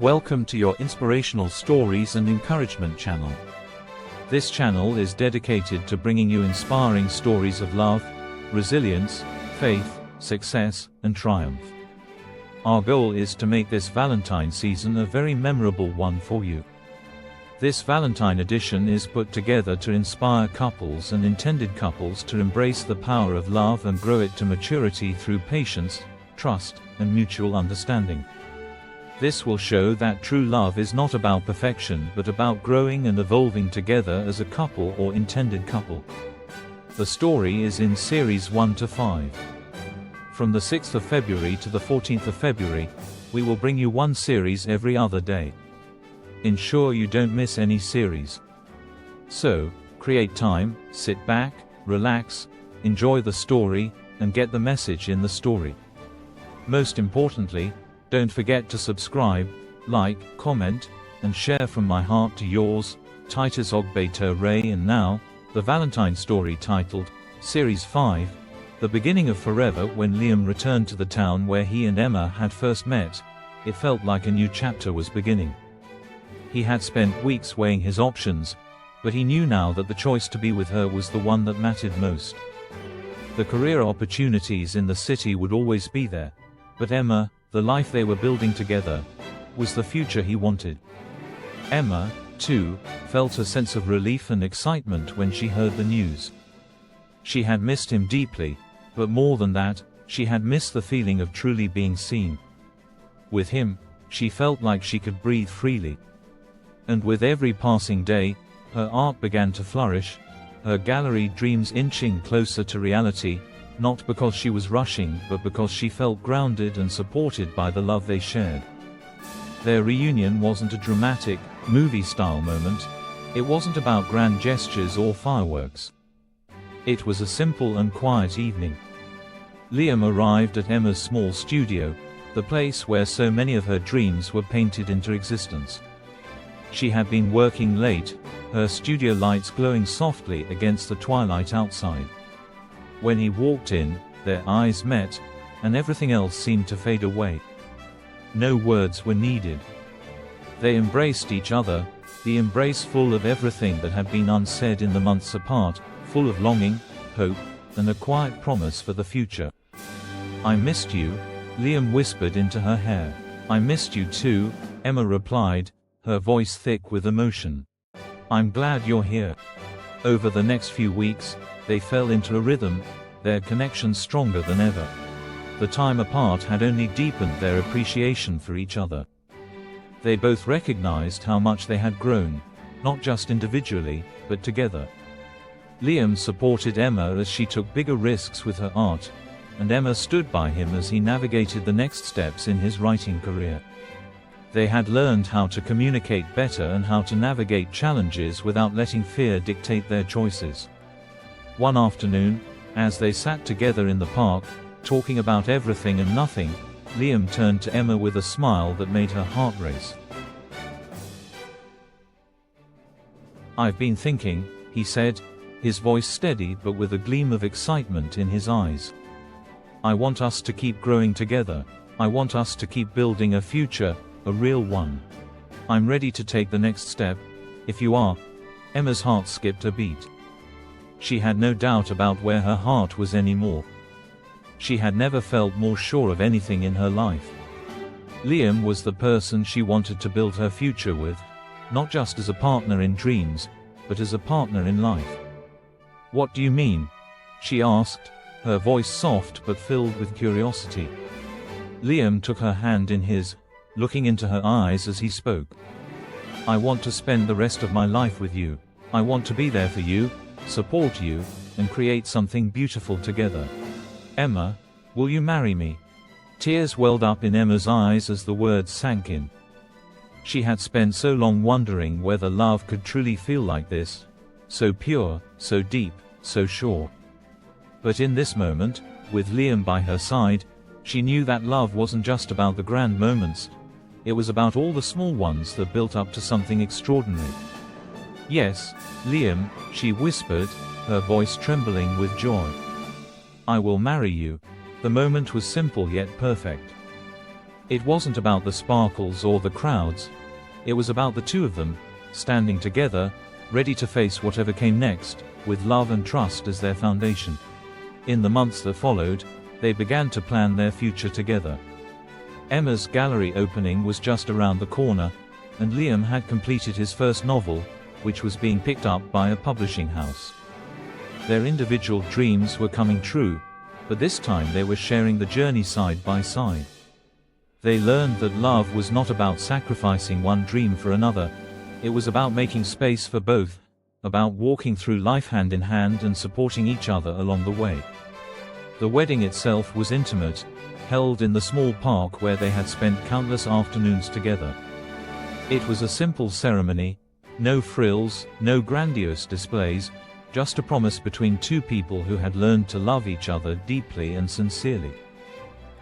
Welcome to your inspirational stories and encouragement channel. This channel is dedicated to bringing you inspiring stories of love, resilience, faith, success, and triumph. Our goal is to make this Valentine season a very memorable one for you. This Valentine edition is put together to inspire couples and intended couples to embrace the power of love and grow it to maturity through patience, trust, and mutual understanding. This will show that true love is not about perfection but about growing and evolving together as a couple or intended couple. The story is in series 1 to 5. From the 6th of February to the 14th of February, we will bring you one series every other day. Ensure you don't miss any series. So, create time, sit back, relax, enjoy the story, and get the message in the story. Most importantly, don't forget to subscribe, like, comment, and share from my heart to yours, Titus Ogbeto Ray. And now, the Valentine story titled, Series 5, The Beginning of Forever. When Liam returned to the town where he and Emma had first met, it felt like a new chapter was beginning. He had spent weeks weighing his options, but he knew now that the choice to be with her was the one that mattered most. The career opportunities in the city would always be there, but Emma, the life they were building together, was the future he wanted. Emma, too, felt a sense of relief and excitement when she heard the news. She had missed him deeply, but more than that, she had missed the feeling of truly being seen. With him, she felt like she could breathe freely. And with every passing day, her art began to flourish, her gallery dreams inching closer to reality, not because she was rushing but because she felt grounded and supported by the love they shared. Their reunion wasn't a dramatic, movie-style moment. It wasn't about grand gestures or fireworks. It was a simple and quiet evening. Liam arrived at Emma's small studio, the place where so many of her dreams were painted into existence. She had been working late, her studio lights glowing softly against the twilight outside. When he walked in, their eyes met, and everything else seemed to fade away. No words were needed. They embraced each other, the embrace full of everything that had been unsaid in the months apart, full of longing, hope, and a quiet promise for the future. "I missed you," Liam whispered into her hair. "I missed you too," Emma replied, her voice thick with emotion. "I'm glad you're here." Over the next few weeks, they fell into a rhythm, their connection stronger than ever. The time apart had only deepened their appreciation for each other. They both recognized how much they had grown, not just individually, but together. Liam supported Emma as she took bigger risks with her art, and Emma stood by him as he navigated the next steps in his writing career. They had learned how to communicate better and how to navigate challenges without letting fear dictate their choices. One afternoon, as they sat together in the park, talking about everything and nothing, Liam turned to Emma with a smile that made her heart race. "I've been thinking," he said, his voice steady but with a gleam of excitement in his eyes. "I want us to keep growing together. I want us to keep building a future, a real one. I'm ready to take the next step, if you are." Emma's heart skipped a beat. She had no doubt about where her heart was anymore. She had never felt more sure of anything in her life. Liam was the person she wanted to build her future with, not just as a partner in dreams, but as a partner in life. "What do you mean?" she asked, her voice soft but filled with curiosity. Liam took her hand in his, looking into her eyes as he spoke. "I want to spend the rest of my life with you. I want to be there for you, support you, and create something beautiful together. Emma, will you marry me?" Tears welled up in Emma's eyes as the words sank in. She had spent so long wondering whether love could truly feel like this, so pure, so deep, so sure. But in this moment, with Liam by her side, she knew that love wasn't just about the grand moments. It was about all the small ones that built up to something extraordinary. "Yes, Liam," she whispered, her voice trembling with joy. "I will marry you." The moment was simple yet perfect. It wasn't about the sparkles or the crowds. It was about the two of them, standing together, ready to face whatever came next, with love and trust as their foundation. In the months that followed, they began to plan their future together. Emma's gallery opening was just around the corner, and Liam had completed his first novel, which was being picked up by a publishing house. Their individual dreams were coming true, but this time they were sharing the journey side by side. They learned that love was not about sacrificing one dream for another. It was about making space for both, about walking through life hand in hand and supporting each other along the way. The wedding itself was intimate, held in the small park where they had spent countless afternoons together. It was a simple ceremony, no frills, no grandiose displays, just a promise between two people who had learned to love each other deeply and sincerely.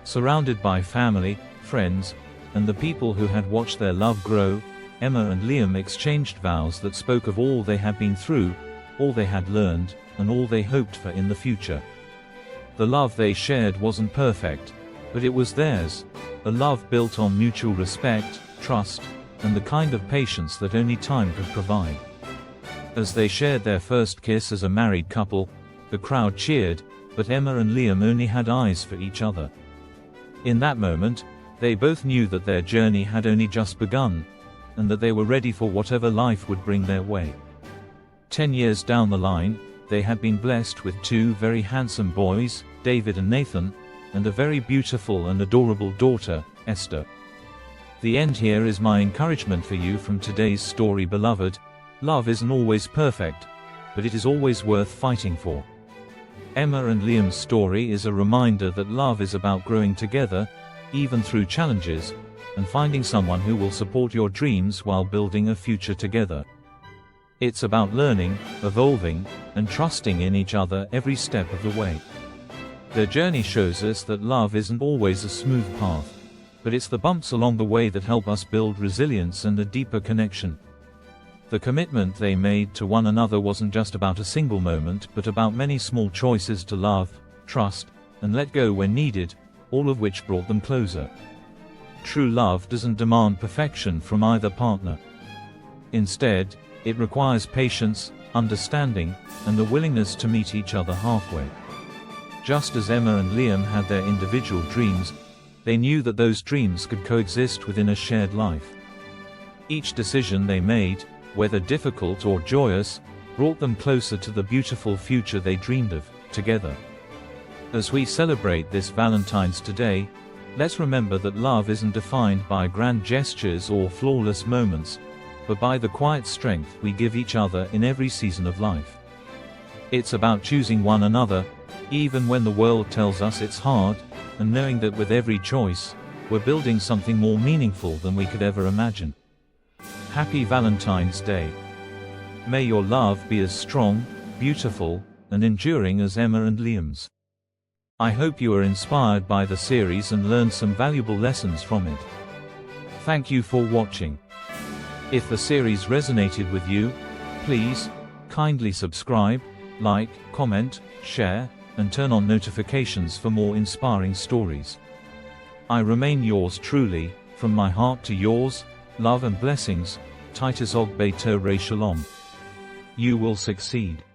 Surrounded by family, friends, and the people who had watched their love grow, Emma and Liam exchanged vows that spoke of all they had been through, all they had learned, and all they hoped for in the future. The love they shared wasn't perfect, but it was theirs, a love built on mutual respect, trust, and the kind of patience that only time could provide. As they shared their first kiss as a married couple, the crowd cheered, but Emma and Liam only had eyes for each other. In that moment, they both knew that their journey had only just begun, and that they were ready for whatever life would bring their way. 10 years down the line, they had been blessed with two very handsome boys, David and Nathan, and a very beautiful and adorable daughter, Esther. The end here is my encouragement for you from today's story, beloved. Love isn't always perfect, but it is always worth fighting for. Emma and Liam's story is a reminder that love is about growing together, even through challenges, and finding someone who will support your dreams while building a future together. It's about learning, evolving, and trusting in each other every step of the way. Their journey shows us that love isn't always a smooth path, but it's the bumps along the way that help us build resilience and a deeper connection. The commitment they made to one another wasn't just about a single moment, but about many small choices to love, trust, and let go when needed, all of which brought them closer. True love doesn't demand perfection from either partner. Instead, it requires patience, understanding, and the willingness to meet each other halfway. Just as Emma and Liam had their individual dreams, they knew that those dreams could coexist within a shared life. Each decision they made, whether difficult or joyous, brought them closer to the beautiful future they dreamed of, together. As we celebrate this Valentine's Day, let's remember that love isn't defined by grand gestures or flawless moments, but by the quiet strength we give each other in every season of life. It's about choosing one another, even when the world tells us it's hard, and knowing that with every choice, we're building something more meaningful than we could ever imagine. Happy Valentine's Day. May your love be as strong, beautiful, and enduring as Emma and Liam's. I hope you are inspired by the series and learned some valuable lessons from it. Thank you for watching. If the series resonated with you, please, kindly subscribe, like, comment, share, and turn on notifications for more inspiring stories. I remain yours truly, from my heart to yours, love and blessings, Titus Og Beto Re Shalom. You will succeed.